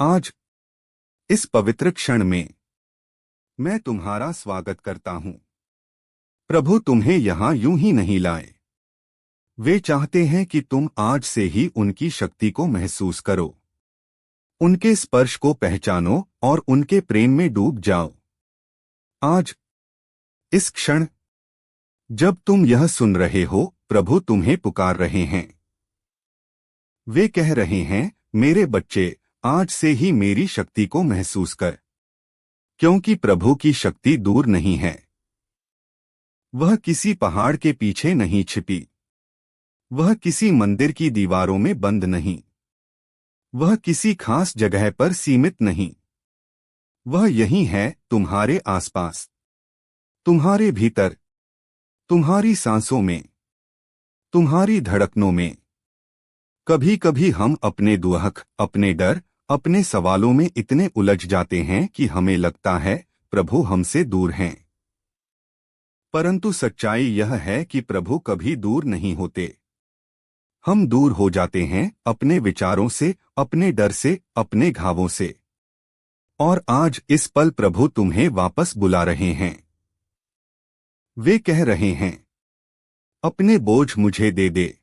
आज इस पवित्र क्षण में मैं तुम्हारा स्वागत करता हूं। प्रभु तुम्हें यहां यूं ही नहीं लाए। वे चाहते हैं कि तुम आज से ही उनकी शक्ति को महसूस करो, उनके स्पर्श को पहचानो और उनके प्रेम में डूब जाओ। आज इस क्षण जब तुम यह सुन रहे हो, प्रभु तुम्हें पुकार रहे हैं। वे कह रहे हैं, मेरे बच्चे, आज से ही मेरी शक्ति को महसूस कर, क्योंकि प्रभु की शक्ति दूर नहीं है। वह किसी पहाड़ के पीछे नहीं छिपी, वह किसी मंदिर की दीवारों में बंद नहीं, वह किसी खास जगह पर सीमित नहीं। वह यहीं है, तुम्हारे आसपास, तुम्हारे भीतर, तुम्हारी सांसों में, तुम्हारी धड़कनों में। कभी कभी हम अपने दुहक, अपने डर, अपने सवालों में इतने उलझ जाते हैं कि हमें लगता है प्रभु हमसे दूर हैं। परंतु सच्चाई यह है कि प्रभु कभी दूर नहीं होते। हम दूर हो जाते हैं अपने विचारों से, अपने डर से, अपने घावों से। और आज इस पल प्रभु तुम्हें वापस बुला रहे हैं। वे कह रहे हैं, अपने बोझ मुझे दे दे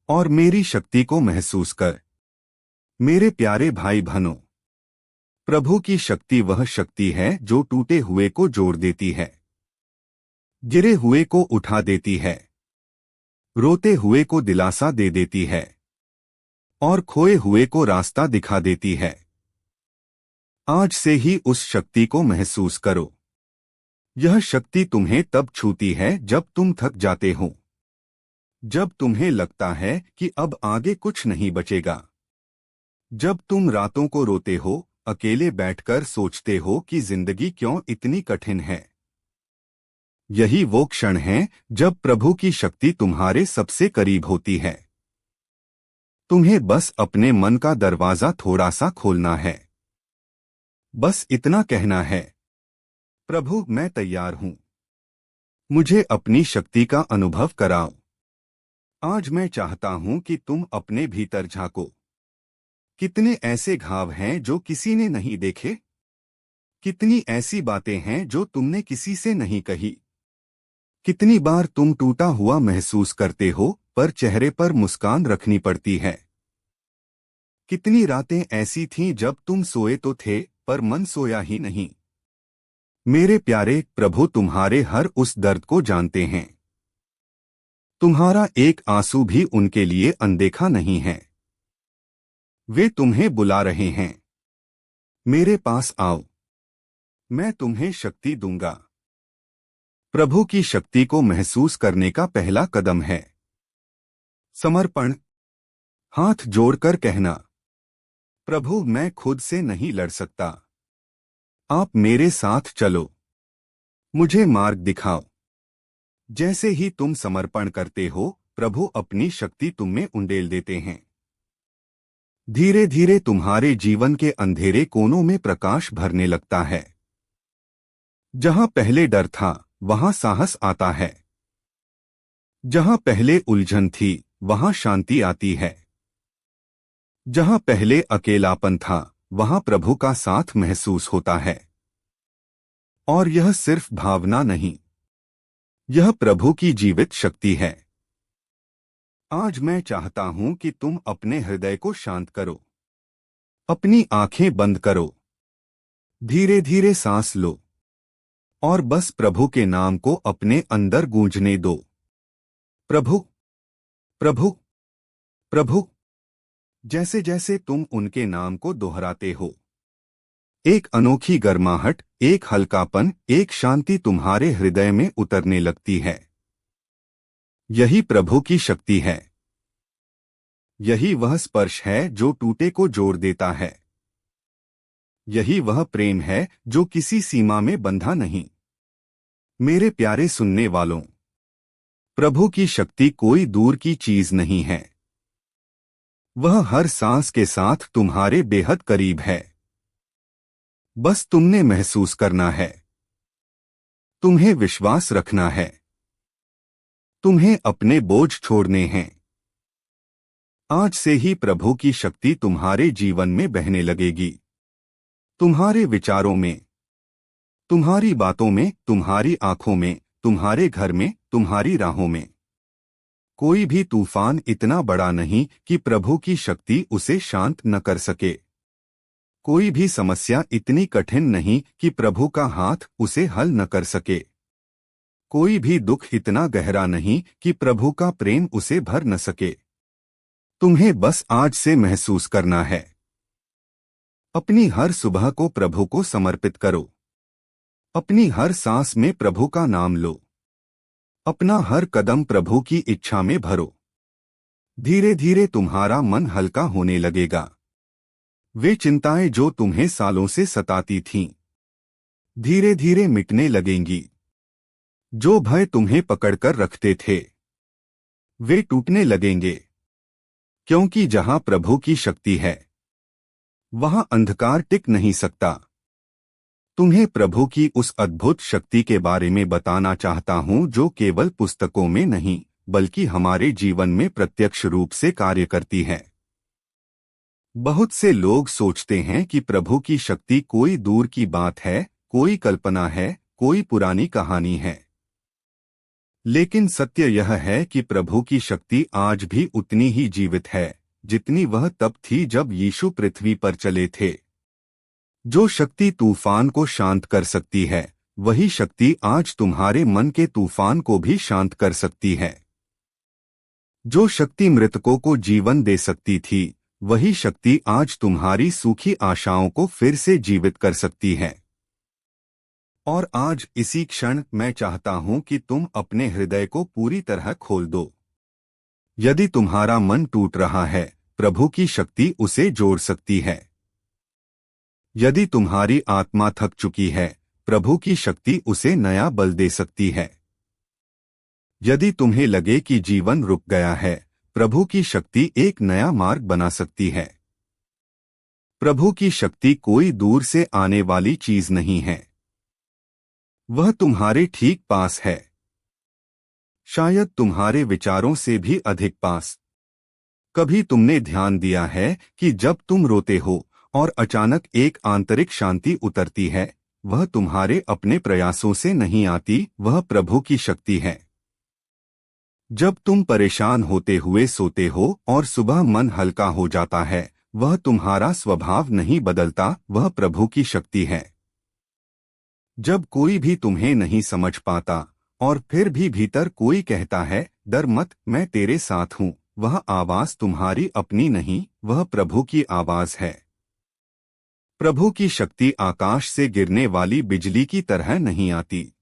और मेरी शक्ति को महसूस कर। मेरे प्यारे भाई बहनों, प्रभु की शक्ति वह शक्ति है जो टूटे हुए को जोड़ देती है, गिरे हुए को उठा देती है, रोते हुए को दिलासा दे देती है और खोए हुए को रास्ता दिखा देती है। आज से ही उस शक्ति को महसूस करो। यह शक्ति तुम्हें तब छूती है जब तुम थक जाते हो, जब तुम्हें लगता है कि अब आगे कुछ नहीं बचेगा, जब तुम रातों को रोते हो, अकेले बैठकर सोचते हो कि जिंदगी क्यों इतनी कठिन है। यही वो क्षण है जब प्रभु की शक्ति तुम्हारे सबसे करीब होती है। तुम्हें बस अपने मन का दरवाजा थोड़ा सा खोलना है। बस इतना कहना है, प्रभु मैं तैयार हूं, मुझे अपनी शक्ति का अनुभव कराओ। आज मैं चाहता हूं कि तुम अपने भीतर झांको। कितने ऐसे घाव हैं जो किसी ने नहीं देखे? कितनी ऐसी बातें हैं जो तुमने किसी से नहीं कही? कितनी बार तुम टूटा हुआ महसूस करते हो पर चेहरे पर मुस्कान रखनी पड़ती है? कितनी रातें ऐसी थीं जब तुम सोए तो थे पर मन सोया ही नहीं? मेरे प्यारे, प्रभु तुम्हारे हर उस दर्द को जानते हैं। तुम्हारा एक आंसू भी उनके लिए अनदेखा नहीं है। वे तुम्हें बुला रहे हैं, मेरे पास आओ, मैं तुम्हें शक्ति दूंगा। प्रभु की शक्ति को महसूस करने का पहला कदम है समर्पण। हाथ जोड़कर कहना, प्रभु मैं खुद से नहीं लड़ सकता, आप मेरे साथ चलो, मुझे मार्ग दिखाओ। जैसे ही तुम समर्पण करते हो, प्रभु अपनी शक्ति तुम में उंडेल देते हैं। धीरे धीरे तुम्हारे जीवन के अंधेरे कोनों में प्रकाश भरने लगता है। जहां पहले डर था, वहां साहस आता है। जहां पहले उलझन थी, वहां शांति आती है। जहां पहले अकेलापन था, वहां प्रभु का साथ महसूस होता है। और यह सिर्फ भावना नहीं, यह प्रभु की जीवित शक्ति है। आज मैं चाहता हूं कि तुम अपने हृदय को शांत करो, अपनी आंखें बंद करो, धीरे धीरे सांस लो और बस प्रभु के नाम को अपने अंदर गूंजने दो। प्रभु, प्रभु, प्रभु। जैसे जैसे तुम उनके नाम को दोहराते हो, एक अनोखी गर्माहट, एक हल्कापन, एक शांति तुम्हारे हृदय में उतरने लगती है। यही प्रभु की शक्ति है। यही वह स्पर्श है जो टूटे को जोड़ देता है। यही वह प्रेम है जो किसी सीमा में बंधा नहीं। मेरे प्यारे सुनने वालों, प्रभु की शक्ति कोई दूर की चीज नहीं है। वह हर सांस के साथ तुम्हारे बेहद करीब है। बस तुमने महसूस करना है, तुम्हें विश्वास रखना है, तुम्हें अपने बोझ छोड़ने हैं। आज से ही प्रभु की शक्ति तुम्हारे जीवन में बहने लगेगी। तुम्हारे विचारों में, तुम्हारी बातों में, तुम्हारी आंखों में, तुम्हारे घर में, तुम्हारी राहों में। कोई भी तूफान इतना बड़ा नहीं कि प्रभु की शक्ति उसे शांत न कर सके। कोई भी समस्या इतनी कठिन नहीं कि प्रभु का हाथ उसे हल न कर सके। कोई भी दुख इतना गहरा नहीं कि प्रभु का प्रेम उसे भर न सके। तुम्हें बस आज से महसूस करना है। अपनी हर सुबह को प्रभु को समर्पित करो। अपनी हर सांस में प्रभु का नाम लो। अपना हर कदम प्रभु की इच्छा में भरो। धीरे धीरे तुम्हारा मन हल्का होने लगेगा। वे चिंताएं जो तुम्हें सालों से सताती थीं, धीरे धीरे मिटने लगेंगी। जो भय तुम्हें पकड़कर रखते थे, वे टूटने लगेंगे। क्योंकि जहां प्रभु की शक्ति है, वहां अंधकार टिक नहीं सकता। तुम्हें प्रभु की उस अद्भुत शक्ति के बारे में बताना चाहता हूं जो केवल पुस्तकों में नहीं बल्कि हमारे जीवन में प्रत्यक्ष रूप से कार्य करती है। बहुत से लोग सोचते हैं कि प्रभु की शक्ति कोई दूर की बात है, कोई कल्पना है, कोई पुरानी कहानी है। लेकिन सत्य यह है कि प्रभु की शक्ति आज भी उतनी ही जीवित है जितनी वह तब थी जब यीशु पृथ्वी पर चले थे। जो शक्ति तूफान को शांत कर सकती है, वही शक्ति आज तुम्हारे मन के तूफान को भी शांत कर सकती है। जो शक्ति मृतकों को जीवन दे सकती थी, वही शक्ति आज तुम्हारी सूखी आशाओं को फिर से जीवित कर सकती है। और आज इसी क्षण मैं चाहता हूं कि तुम अपने हृदय को पूरी तरह खोल दो। यदि तुम्हारा मन टूट रहा है, प्रभु की शक्ति उसे जोड़ सकती है। यदि तुम्हारी आत्मा थक चुकी है, प्रभु की शक्ति उसे नया बल दे सकती है। यदि तुम्हें लगे कि जीवन रुक गया है, प्रभु की शक्ति एक नया मार्ग बना सकती है। प्रभु की शक्ति कोई दूर से आने वाली चीज नहीं है, वह तुम्हारे ठीक पास है। शायद तुम्हारे विचारों से भी अधिक पास। कभी तुमने ध्यान दिया है कि जब तुम रोते हो और अचानक एक आंतरिक शांति उतरती है, वह तुम्हारे अपने प्रयासों से नहीं आती, वह प्रभु की शक्ति है। जब तुम परेशान होते हुए सोते हो और सुबह मन हल्का हो जाता है, वह तुम्हारा स्वभाव नहीं बदलता, वह प्रभु की शक्ति है। जब कोई भी तुम्हें नहीं समझ पाता और फिर भी भीतर कोई कहता है, डर मत, मैं तेरे साथ हूं, वह आवाज तुम्हारी अपनी नहीं, वह प्रभु की आवाज है। प्रभु की शक्ति आकाश से गिरने वाली बिजली की तरह नहीं आती।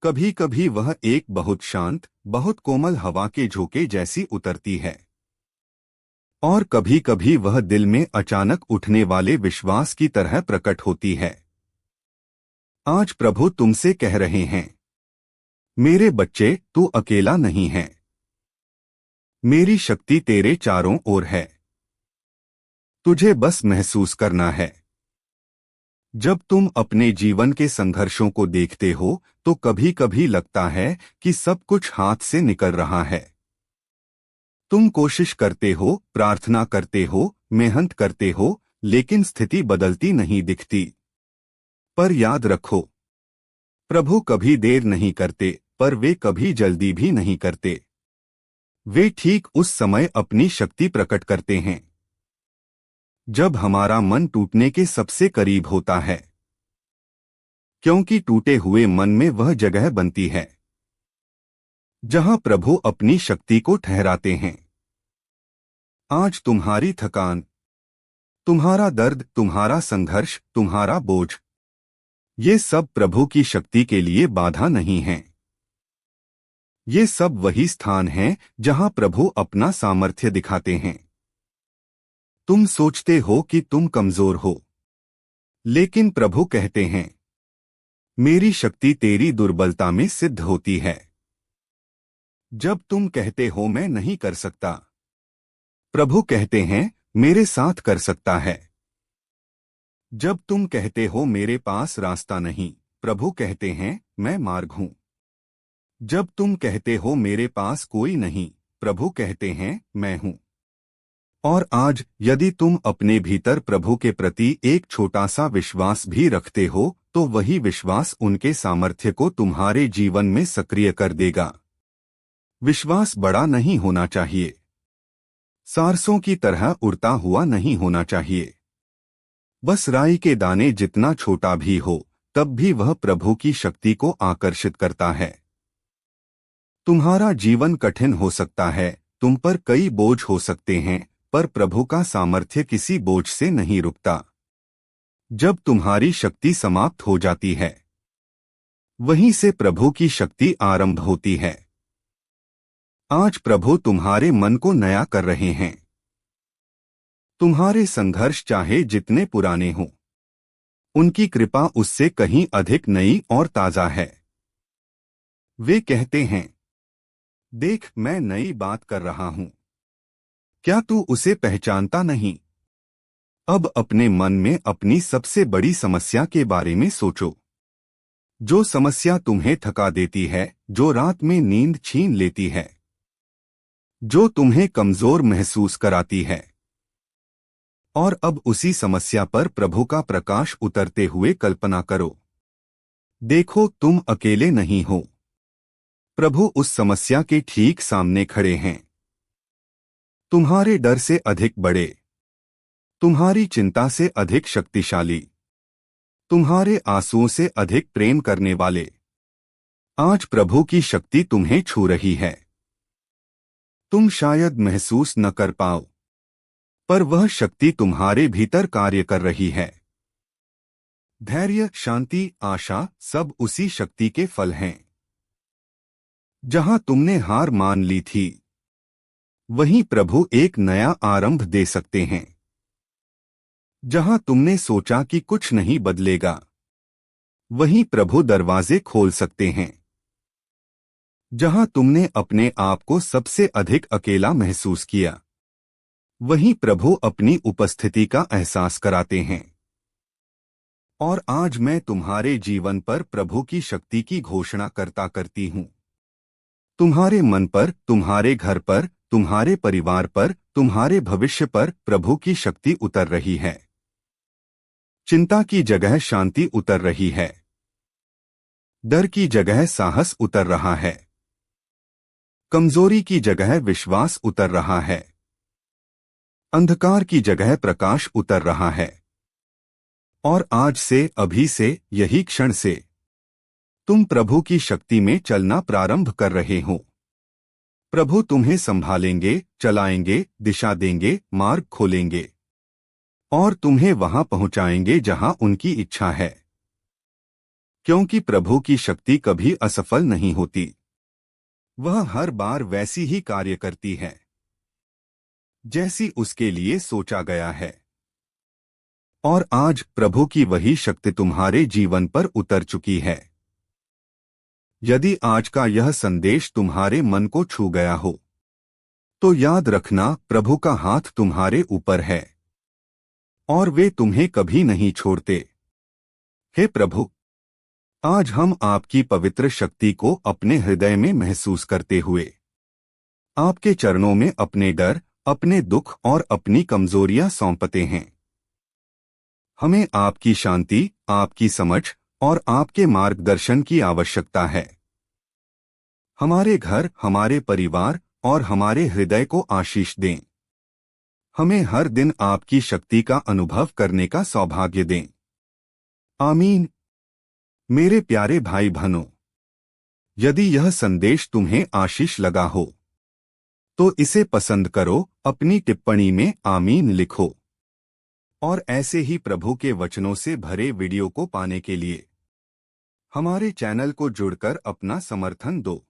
कभी कभी वह एक बहुत शांत, बहुत कोमल हवा के झोंके जैसी उतरती है। और कभी कभी वह दिल में अचानक उठने वाले विश्वास की तरह प्रकट होती है। आज प्रभु तुमसे कह रहे हैं, मेरे बच्चे, तू अकेला नहीं है। मेरी शक्ति तेरे चारों ओर है। तुझे बस महसूस करना है। जब तुम अपने जीवन के संघर्षों को देखते हो तो कभी कभी लगता है कि सब कुछ हाथ से निकल रहा है। तुम कोशिश करते हो, प्रार्थना करते हो, मेहनत करते हो, लेकिन स्थिति बदलती नहीं दिखती। पर याद रखो, प्रभु कभी देर नहीं करते, पर वे कभी जल्दी भी नहीं करते। वे ठीक उस समय अपनी शक्ति प्रकट करते हैं जब हमारा मन टूटने के सबसे करीब होता है, क्योंकि टूटे हुए मन में वह जगह बनती है जहां प्रभु अपनी शक्ति को ठहराते हैं। आज तुम्हारी थकान, तुम्हारा दर्द, तुम्हारा संघर्ष, तुम्हारा बोझ, ये सब प्रभु की शक्ति के लिए बाधा नहीं हैं। ये सब वही स्थान हैं जहां प्रभु अपना सामर्थ्य दिखाते हैं। तुम सोचते हो कि तुम कमजोर हो, लेकिन प्रभु कहते हैं, मेरी शक्ति तेरी दुर्बलता में सिद्ध होती है। जब तुम कहते हो मैं नहीं कर सकता, प्रभु कहते हैं, मेरे साथ कर सकता है। जब तुम कहते हो मेरे पास रास्ता नहीं, प्रभु कहते हैं, मैं मार्ग हूं। जब तुम कहते हो मेरे पास कोई नहीं, प्रभु कहते हैं, मैं हूं। और आज यदि तुम अपने भीतर प्रभु के प्रति एक छोटा सा विश्वास भी रखते हो तो वही विश्वास उनके सामर्थ्य को तुम्हारे जीवन में सक्रिय कर देगा। विश्वास बड़ा नहीं होना चाहिए, सारसों की तरह उड़ता हुआ नहीं होना चाहिए। बस राई के दाने जितना छोटा भी हो तब भी वह प्रभु की शक्ति को आकर्षित करता है। तुम्हारा जीवन कठिन हो सकता है, तुम पर कई बोझ हो सकते हैं, पर प्रभु का सामर्थ्य किसी बोझ से नहीं रुकता। जब तुम्हारी शक्ति समाप्त हो जाती है, वहीं से प्रभु की शक्ति आरंभ होती है। आज प्रभु तुम्हारे मन को नया कर रहे हैं। तुम्हारे संघर्ष चाहे जितने पुराने हों, उनकी कृपा उससे कहीं अधिक नई और ताजा है। वे कहते हैं, देख मैं नई बात कर रहा हूं, क्या तू उसे पहचानता नहीं? अब अपने मन में अपनी सबसे बड़ी समस्या के बारे में सोचो। जो समस्या तुम्हें थका देती है, जो रात में नींद छीन लेती है, जो तुम्हें कमजोर महसूस कराती है। और अब उसी समस्या पर प्रभु का प्रकाश उतरते हुए कल्पना करो। देखो तुम अकेले नहीं हो। प्रभु उस समस्या के ठीक सामने खड़े हैं। तुम्हारे डर से अधिक बड़े, तुम्हारी चिंता से अधिक शक्तिशाली, तुम्हारे आंसुओं से अधिक प्रेम करने वाले। आज प्रभु की शक्ति तुम्हें छू रही है। तुम शायद महसूस न कर पाओ, पर वह शक्ति तुम्हारे भीतर कार्य कर रही है। धैर्य, शांति, आशा सब उसी शक्ति के फल हैं। जहां तुमने हार मान ली थी, वहीं प्रभु एक नया आरंभ दे सकते हैं। जहां तुमने सोचा कि कुछ नहीं बदलेगा, वहीं प्रभु दरवाजे खोल सकते हैं। जहां तुमने अपने आप को सबसे अधिक अकेला महसूस किया, वहीं प्रभु अपनी उपस्थिति का एहसास कराते हैं। और आज मैं तुम्हारे जीवन पर प्रभु की शक्ति की घोषणा करती हूं। तुम्हारे मन पर, तुम्हारे घर पर, तुम्हारे परिवार पर, तुम्हारे भविष्य पर प्रभु की शक्ति उतर रही है। चिंता की जगह शांति उतर रही है। डर की जगह साहस उतर रहा है। कमजोरी की जगह विश्वास उतर रहा है। अंधकार की जगह प्रकाश उतर रहा है। और आज से, अभी से, यही क्षण से तुम प्रभु की शक्ति में चलना प्रारंभ कर रहे हो। प्रभु तुम्हें संभालेंगे, चलाएंगे, दिशा देंगे, मार्ग खोलेंगे और तुम्हें वहां पहुंचाएंगे जहां उनकी इच्छा है। क्योंकि प्रभु की शक्ति कभी असफल नहीं होती। वह हर बार वैसी ही कार्य करती है जैसी उसके लिए सोचा गया है। और आज प्रभु की वही शक्ति तुम्हारे जीवन पर उतर चुकी है। यदि आज का यह संदेश तुम्हारे मन को छू गया हो, तो याद रखना प्रभु का हाथ तुम्हारे ऊपर है और वे तुम्हें कभी नहीं छोड़ते। हे प्रभु, आज हम आपकी पवित्र शक्ति को अपने हृदय में महसूस करते हुए आपके चरणों में अपने डर, अपने दुख और अपनी कमजोरियां सौंपते हैं। हमें आपकी शांति, आपकी समझ और आपके मार्गदर्शन की आवश्यकता है। हमारे घर, हमारे परिवार और हमारे हृदय को आशीष दें। हमें हर दिन आपकी शक्ति का अनुभव करने का सौभाग्य दें। आमीन। मेरे प्यारे भाई बहनों, यदि यह संदेश तुम्हें आशीष लगा हो, तो इसे पसंद करो, अपनी टिप्पणी में आमीन लिखो और ऐसे ही प्रभु के वचनों से भरे वीडियो को पाने के लिए हमारे चैनल को जुड़कर अपना समर्थन दो।